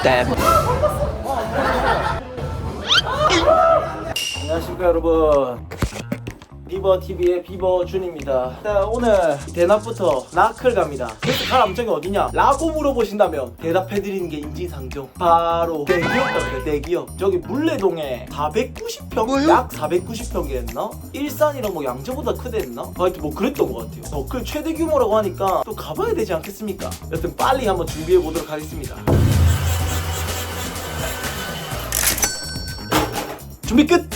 땜. 안녕하십니까 여러분, 비버TV의 비버준입니다. 자, 오늘 대낮부터 라클 갑니다. 그래서 갈 암정이 어디냐? 라고 물어보신다면 대답해드리는 게 인지상정, 바로 대기업이에요. 대기업. 저기 물레동에 490평? 약 490평이랬나? 일산이랑 뭐 양재보다 크댔나? 하여튼 뭐 그랬던 것 같아요. 더클 최대 규모라고 하니까 또 가봐야 되지 않겠습니까? 여튼 빨리 한번 준비해보도록 하겠습니다. 준비 끝!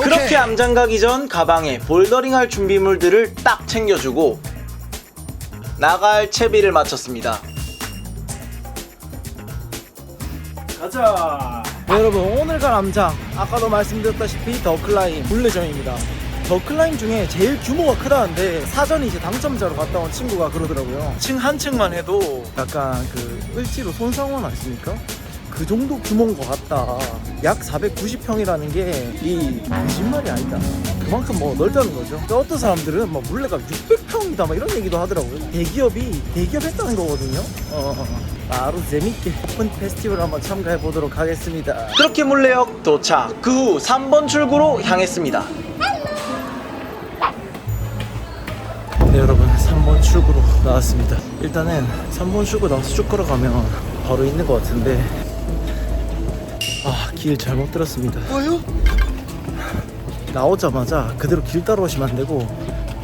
그렇게 암장 가기 전 가방에 볼더링 할 준비물들을 딱 챙겨주고 나갈 채비를 마쳤습니다. 가자! 네, 여러분, 오늘 갈 암장 아까도 말씀드렸다시피 더클라임 물레점입니다. 더클라임 중에 제일 규모가 크다는데 사전에 이제 당첨자로 갔다 온 친구가 그러더라고요. 층 한 층만 해도 약간 그 을지로 손상원 아십니까? 그 정도 규모인 것 같다. 약 490평이라는 게 이 거짓말이 아니다. 그만큼 뭐 넓다는 거죠. 어떤 사람들은 뭐 물레가 600평이다 막 이런 얘기도 하더라고요. 대기업이 대기업했다는 거거든요. 바로 재밌게 오픈 페스티벌 한번 참가해 보도록 하겠습니다. 그렇게 물레역 도착. 그 후 3번 출구로 향했습니다. 네, 여러분, 3번 출구로 나왔습니다. 일단은 3번 출구 나와서 쭉 걸어가면 바로 있는 것 같은데, 길 잘못 들었습니다. 뭐요? 나오자마자 그대로 길 따라오시면 안 되고,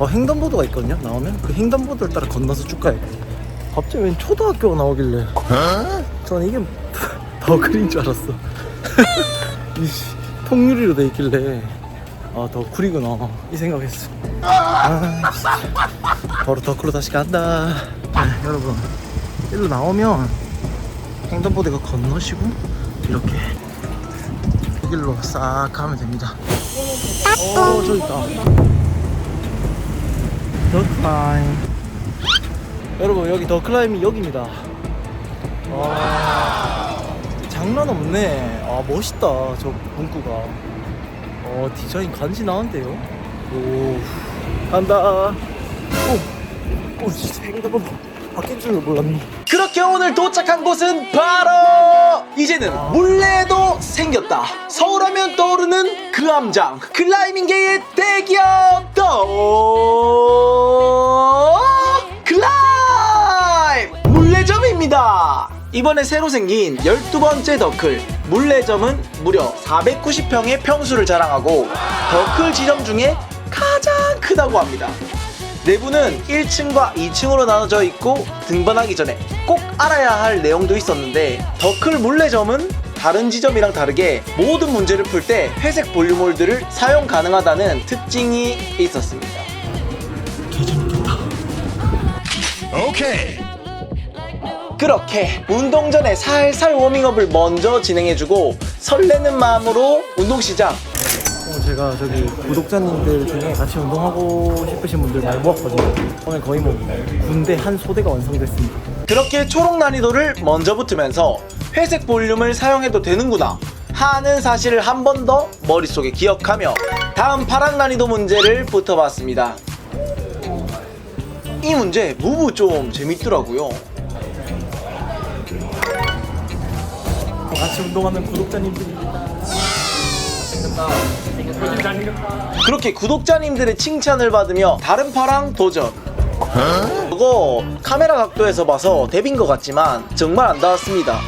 횡단보도가 있거든요. 나오면 그 횡단보도를 따라 건너서 쭉 가야 돼요. 갑자기 웬 초등학교가 나오길래 저는 이게 더클인 줄 알았어. 통유리로 돼 있길래 더클이구나 이 생각했어. 바로 더클로 다시 간다. 여러분, 일로 나오면 횡단보도가 건너시고 이렇게 길로 싹 가면 됩니다. 저기 있다. 더클라임. 여러분, 여기 더클라임이 여기입니다. 장난 없네. 멋있다, 저 문구가. 디자인 간지나는데요. 오, 간다. 오, 진짜 횡단보도 바뀐 줄도 몰랐네. 그렇게 오늘 도착한 곳은 바로 이제는 물레도 생겼다. 서울하면 떠오르는 그 암장, 클라이밍계의 대기업 더클라임 물레점입니다. 이번에 새로 생긴 12번째 더클 물레점은 무려 490평의 평수를 자랑하고 더클 지점 중에 가장 크다고 합니다. 내부는 1층과 2층으로 나눠져 있고 등반하기 전에 꼭 알아야 할 내용도 있었는데, 더클 물레점은 다른 지점이랑 다르게 모든 문제를 풀 때 회색 볼륨홀들을 사용 가능하다는 특징이 있었습니다. 개재밌겠다. 오케이. 그렇게 운동 전에 살살 워밍업을 먼저 진행해주고 설레는 마음으로 운동 시작. 제가 저기 구독자님들 중에 같이 운동하고 싶으신 분들 많이 모았거든요. 오늘 거의 뭐 군대 한 소대가 완성됐습니다. 그렇게 초록 난이도를 먼저 붙으면서 회색 볼륨을 사용해도 되는구나 하는 사실을 한 번 더 머릿속에 기억하며 다음 파란 난이도 문제를 붙어봤습니다. 이 문제 무브 좀 재밌더라고요. 같이 운동하는 구독자님들입니다. 그렇게 구독자님들의 칭찬을 받으며 다른 파랑 도전. 그거 카메라 각도에서 봐서 데뷔인 것 같지만 정말 안 닿았습니다.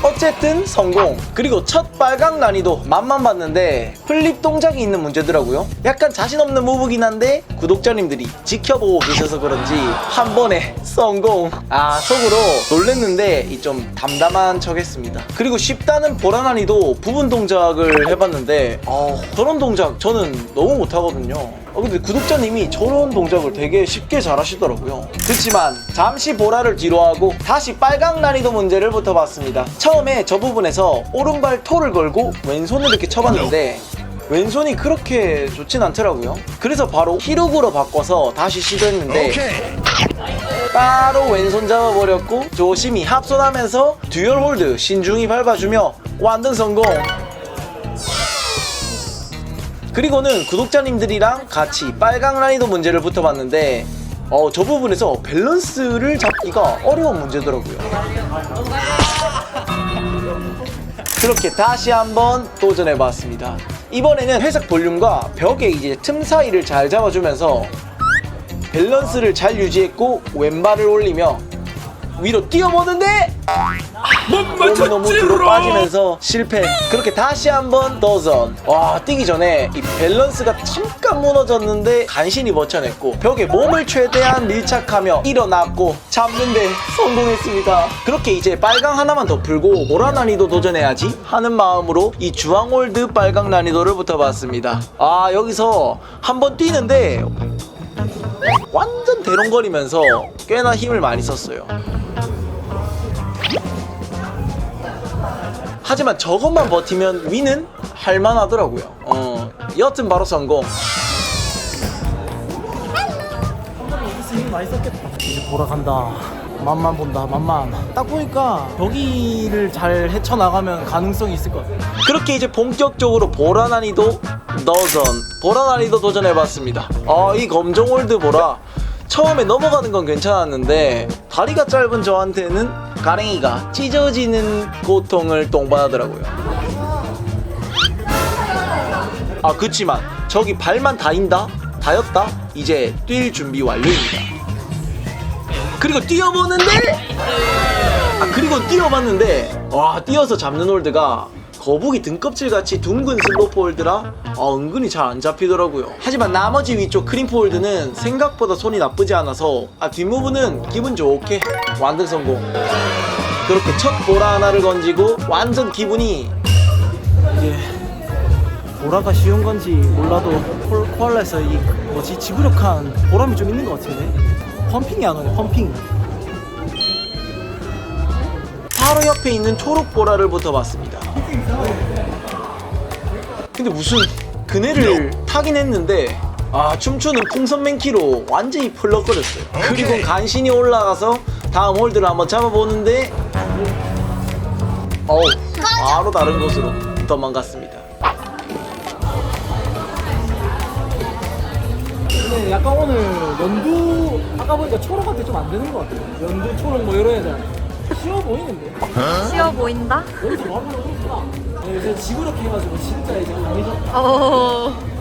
어쨌든 성공. 그리고 첫 빨강 난이도 맛만 봤는데 플립 동작이 있는 문제더라고요. 약간 자신 없는 무브긴 한데 구독자님들이 지켜보고 계셔서 그런지 한 번에 성공. 속으로 놀랬는데 좀 담담한 척 했습니다. 그리고 쉽다는 보라 난이도 부분 동작을 해봤는데 저런 동작 저는 너무 못하거든요. 근데 구독자님이 저런 동작을 되게 쉽게 잘 하시더라고요. 그렇지만 잠시 보라를 뒤로하고 다시 빨강 난이도 문제를 붙어봤습니다. 처음에 저 부분에서 오른발 토를 걸고 왼손을 이렇게 쳐봤는데 왼손이 그렇게 좋진 않더라고요. 그래서 바로 히룩으로 바꿔서 다시 시도했는데 바로 왼손 잡아버렸고 조심히 합손하면서 듀얼 홀드 신중히 밟아주며 완등 성공. 그리고는 구독자님들이랑 같이 빨강 난이도 문제를 붙어봤는데 저 부분에서 밸런스를 잡기가 어려운 문제더라고요. 그렇게 다시 한번 도전해봤습니다. 이번에는 회색 볼륨과 벽의 이제 틈 사이를 잘 잡아주면서 밸런스를 잘 유지했고 왼발을 올리며 위로 뛰어보는데 몸이 너무 뒤로 빠지면서 실패. 그렇게 다시 한번 도전. 와, 뛰기 전에 이 밸런스가 잠깐 무너졌는데 간신히 버텨냈고 벽에 몸을 최대한 밀착하며 일어났고 잡는데 성공했습니다. 그렇게 이제 빨강 하나만 더 풀고 보라 난이도 도전해야지 하는 마음으로 이 주황홀드 빨강 난이도를 붙어봤습니다. 아, 여기서 한번 뛰는데 완전 대롱거리면서 꽤나 힘을 많이 썼어요. 하지만 저것만 버티면 위는 할만하더라고요. 여튼 바로 성공. 힘 많이 썼겠다. 이제 보러 간다. 맛만 본다. 맛만. 딱 보니까 여기를 잘 헤쳐나가면 가능성이 있을 것 같아요. 그렇게 이제 본격적으로 보라 난이도 보라 난이도 도전해봤습니다. 이 검정 홀드 보라 처음에 넘어가는 건 괜찮았는데 다리가 짧은 저한테는 가랭이가 찢어지는 고통을 동반하더라고요. 그치만 저기 발만 닿였다? 이제 뛸 준비 완료입니다. 그리고 뛰어보는데 그리고 뛰어봤는데 뛰어서 잡는 홀드가 거북이 등껍질같이 둥근 슬로프 홀드라 은근히 잘 안 잡히더라고요. 하지만 나머지 위쪽 크림프 홀드는 생각보다 손이 나쁘지 않아서 뒷무브는 기분 좋게 완등 성공. 그렇게 첫 보라 하나를 건지고 완전 기분이 이게 보라가 쉬운 건지 몰라도 코알라에서 이 지구력한 보람이 좀 있는 것 같은데 펌핑이 안 오네. 펌핑. 바로 옆에 있는 초록 보라를 붙어봤습니다. 근데 무슨 그네를 타긴 했는데 춤추는 풍선맨키로 완전히 펄럭거렸어요. 그리고 간신히 올라가서 다음 홀드를 한번 잡아보는데 바로 다른 곳으로 도망갔습니다. 근데 약간 오늘 연두 아까 보니까 초록한테 좀 안 되는 것 같아요. 연두 초록 뭐 이런 애들 쉬워 보이는데. 쉬워 보인다? 여기서 바로 오는구나. 요새 지구력 해가지고 진짜 이제 강해졌다.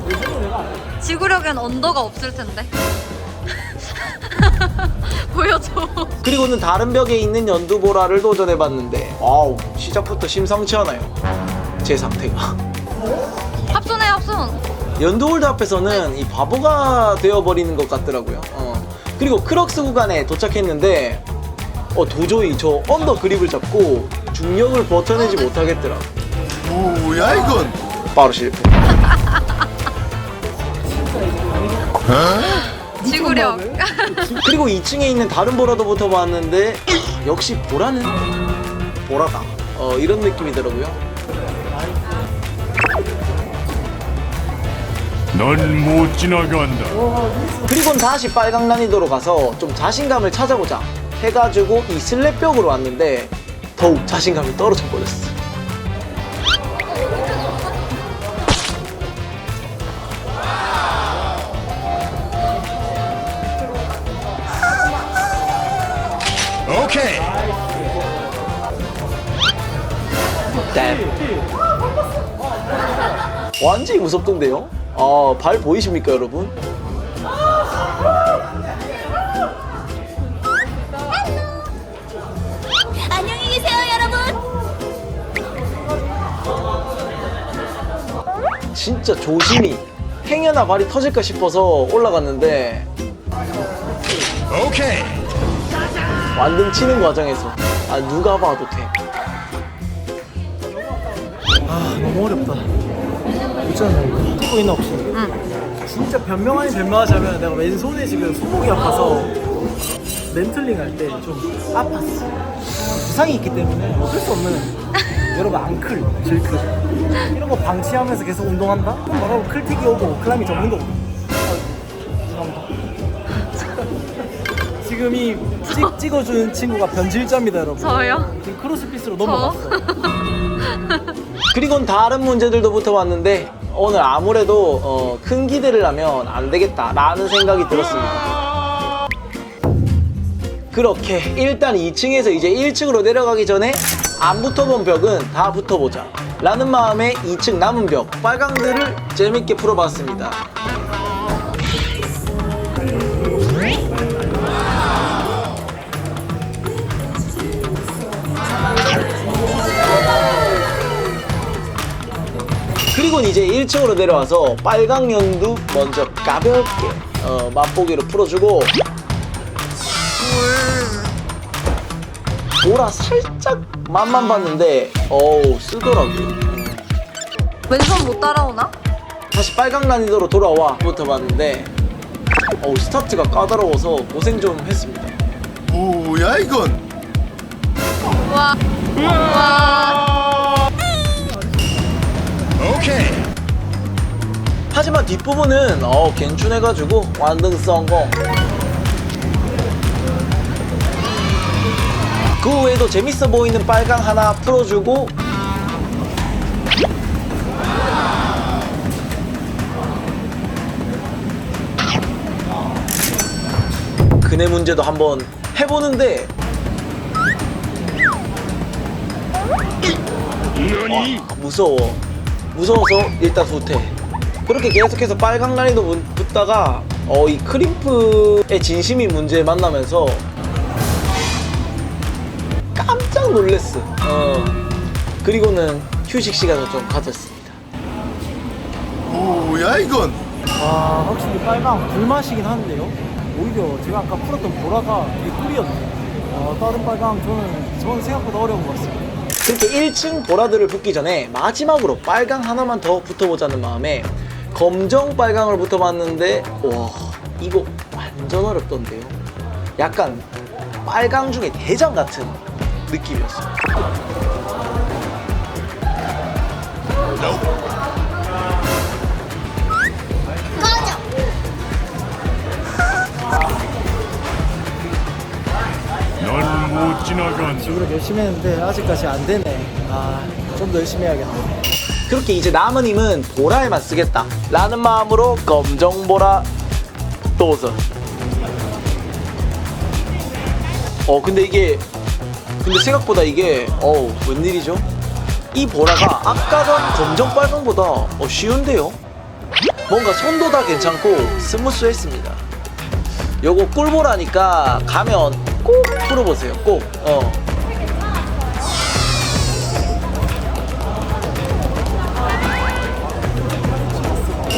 요즘은 내가 알아. 지구력엔 언더가 없을 텐데. 보여줘. 그리고는 다른 벽에 있는 연두보라를 도전해봤는데 시작부터 심상치 않아요. 제 상태가. 합손해 합손. 연두홀드 앞에서는 이 바보가 되어버리는 것 같더라고요. 그리고 크럭스 구간에 도착했는데 도저히 저 언더 그립을 잡고 중력을 버텨내지 못하겠더라. 뭐야 이건? 바로 실패. 지구력. 그리고 2층에 있는 다른 보라도 붙어봤는데 역시 보라는 보라다. 이런 느낌이더라고요. 넌 못 지나간다. 그리고는 다시 빨강 난이도로 가서 좀 자신감을 찾아보자 해가지고 이 슬랩벽으로 왔는데 더욱 자신감이 떨어져 버렸어. 오케이. 완전히 무섭던데요? 발 보이십니까 여러분? 안녕히 계세요 여러분. 진짜 조심히 행여나 발이 터질까 싶어서 올라갔는데 오케이. 완등 치는 과정에서 누가 봐도 돼. 너무 어렵다. 있잖아. 찍고 있나 혹시? 진짜 변명 아닌 변명하자면 내가 왼손에 지금 손목이 아파서 멘틀링 할 때 좀 아팠어. 부상이 있기 때문에 어쩔 수 없는 여러분 앙클, 질클 이런 거 방치하면서 계속 운동한다? 그럼 뭐라고 클틱이 오고 클라임이 전문도 오고. 지금 이 찍어주는 친구가 변질자입니다 여러분. 저요? 지금 크로스핏으로 넘어갔어요. 그리고는 다른 문제들도 붙어봤는데 오늘 아무래도 큰 기대를 하면 안 되겠다라는 생각이 들었습니다. 그렇게 일단 2층에서 이제 1층으로 내려가기 전에 안 붙어본 벽은 다 붙어보자 라는 마음에 2층 남은 벽 빨강들을 재밌게 풀어봤습니다. 그리고 이제 1층으로 내려와서 빨강 연두 먼저 가볍게 맛보기로 풀어주고 보라 살짝 맛만 봤는데 어우 쓰더라고요. 왼손 못 따라오나? 다시 빨강 난이도로 돌아와 붙어봤는데 어우 스타트가 까다로워서 고생 좀 했습니다. 뭐야 이건? 와. 와. 오케이. 하지만 뒷부분은 괜춘해가지고 완등 성공. 그 외에도 재밌어 보이는 빨강 하나 풀어주고 그네 문제도 한번 해보는데 무서워서 일단 후퇴. 그렇게 계속해서 빨강 난이도 붙다가 이 크림프의 진심이 문제에 만나면서 깜짝 놀랬어. 그리고는 휴식 시간을 좀 가졌습니다. 뭐야 이건? 와, 확실히 빨강 불맛이긴 한데요. 오히려 제가 아까 풀었던 보라가 되게 꿀이었네요. 다른 빨강 저는 생각보다 어려운 것 같습니다. 그렇게 1층 보라들을 붙기 전에 마지막으로 빨강 하나만 더 붙어보자는 마음에 검정 빨강을 붙어봤는데 와 이거 완전 어렵던데요. 약간 빨강 중에 대장 같은 느낌이었어요. 넌 못 지나간다. 지구력 열심히 했는데 아직까지 안 되네. 좀 더 열심히 해야겠네. 그렇게 이제 남은 힘은 보라에만 쓰겠다 라는 마음으로 검정 보라 도전. 근데 생각보다 이게 웬일이죠? 이 보라가 아까 전 검정 빨강보다 쉬운데요? 뭔가 손도 다 괜찮고 스무스했습니다. 요거 꿀보라니까 가면 꼭 풀어보세요. 꼭.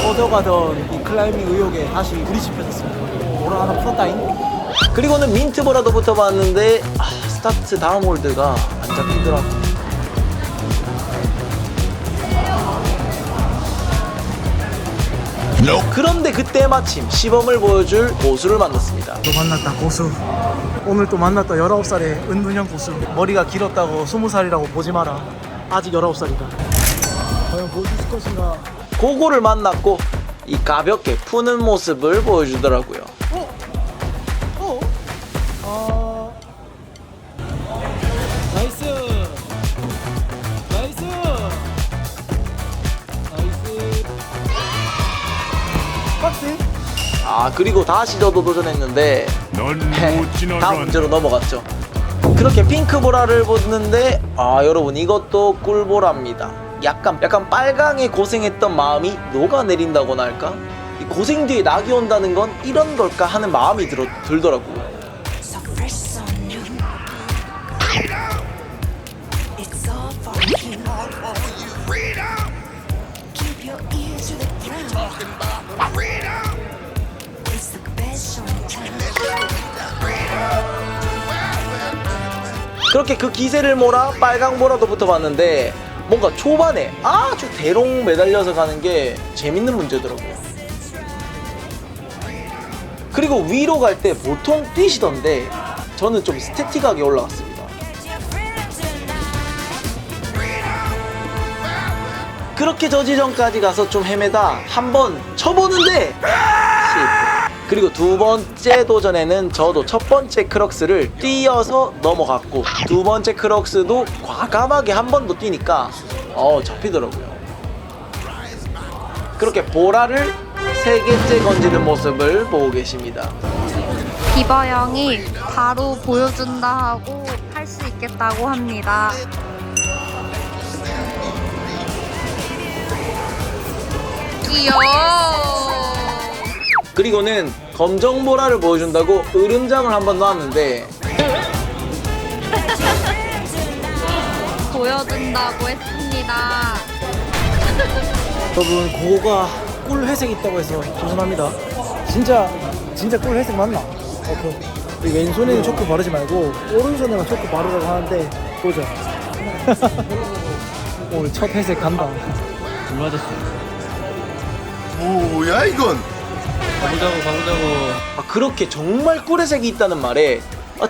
뻗어가던 이 클라이밍 의욕에 다시 불이 지펴졌습니다. 보라 하나 풀었다잉. 그리고는 민트보라도 붙어봤는데 스타트 다음 홀드가 안 잡히더라고. 그런데 그때 마침 시범을 보여줄 고수를 만났습니다. 또 만났다 고수. 오늘 또 만났다 19살의 은둔형 고수. 머리가 길었다고 20살이라고 보지 마라. 아직 19살이다. 과연 보여주실 것인가? 고고를 만났고 이 가볍게 푸는 모습을 보여주더라고요. 나이스. 나이스. 나이스. 박스. 그리고 다시 저도 도전했는데 넌 못 다음 지나간다. 문제로 넘어갔죠. 그렇게 핑크보라를 보는데 여러분 이것도 꿀보라입니다. 약간 빨강에 고생했던 마음이 녹아내린다고나 할까? 이 고생 뒤에 낙이 온다는 건 이런 걸까 하는 마음이 들더라고요. So fresh, so new. It's all for you. Keep your ears to the ground. It's the best show in town. 그렇게 그 기세를 몰아 빨강보라도 붙어봤는데 뭔가 초반에 아주 대롱 매달려서 가는 게 재밌는 문제더라고요. 그리고 위로 갈 때 보통 뛰시던데 저는 좀 스태틱하게 올라갔습니다. 그렇게 저 지점까지 가서 좀 헤매다 한번 쳐보는데 실패. 그리고 두 번째 도전에는 저도 첫 번째 크럭스를 뛰어서 넘어갔고 두 번째 크럭스도 과감하게 한 번 더 뛰니까 잡히더라고요. 그렇게 보라를 3개째 건지는 모습을 보고 계십니다. 비버 형이 바로 보여준다 하고 할 수 있겠다고 합니다. 귀여워. 그리고는 검정보라를 보여준다고 으름장을 한번 놨는데 보여준다고 했습니다. 여러분 그거가 꿀 회색 있다고 해서 도전합니다. 진짜 꿀 회색 맞나? 이 왼손에는 초코 바르지 말고 오른손에만 초코 바르라고 하는데 도전. 오늘 첫 회색 간다. 물 맞았어. 뭐야 이건? 아, 그렇게 정말 꿀의색이 있다는 말에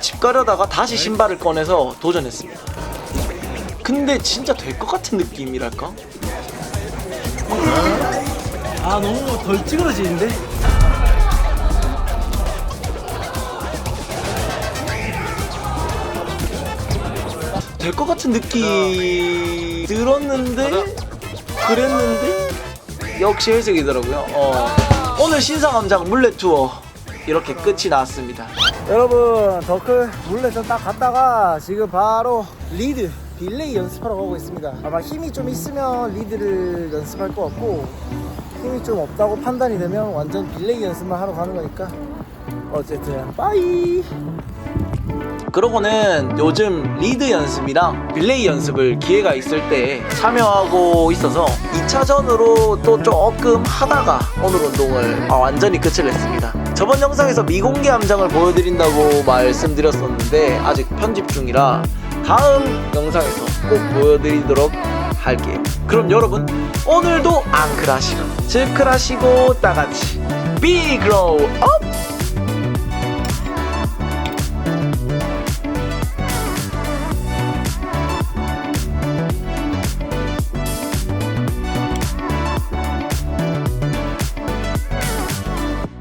집 가려다가 다시 신발을 꺼내서 도전했습니다. 근데 진짜 될 것 같은 느낌이랄까? 아 너무 덜 찌그러지는데? 될 것 같은 느낌 들었는데 그랬는데 역시 회색이더라고요. 오늘 신상암장 물레 투어 이렇게 끝이 났습니다. 여러분 더클 물레전 딱 갔다가 지금 바로 리드 딜레이 연습하러 가고 있습니다. 아마 힘이 좀 있으면 리드를 연습할 것 같고 힘이 좀 없다고 판단이 되면 완전 딜레이 연습만 하러 가는 거니까 어쨌든 빠이. 그러고는 요즘 리드 연습이랑 릴레이 연습을 기회가 있을 때 참여하고 있어서 2차전으로 또 조금 하다가 오늘 운동을 완전히 끝을 냈습니다. 저번 영상에서 미공개 함장을 보여드린다고 말씀드렸었는데 아직 편집 중이라 다음 영상에서 꼭 보여드리도록 할게요. 그럼 여러분 오늘도 앙클하시고 즈클하시고 다같이 비 그로우 업!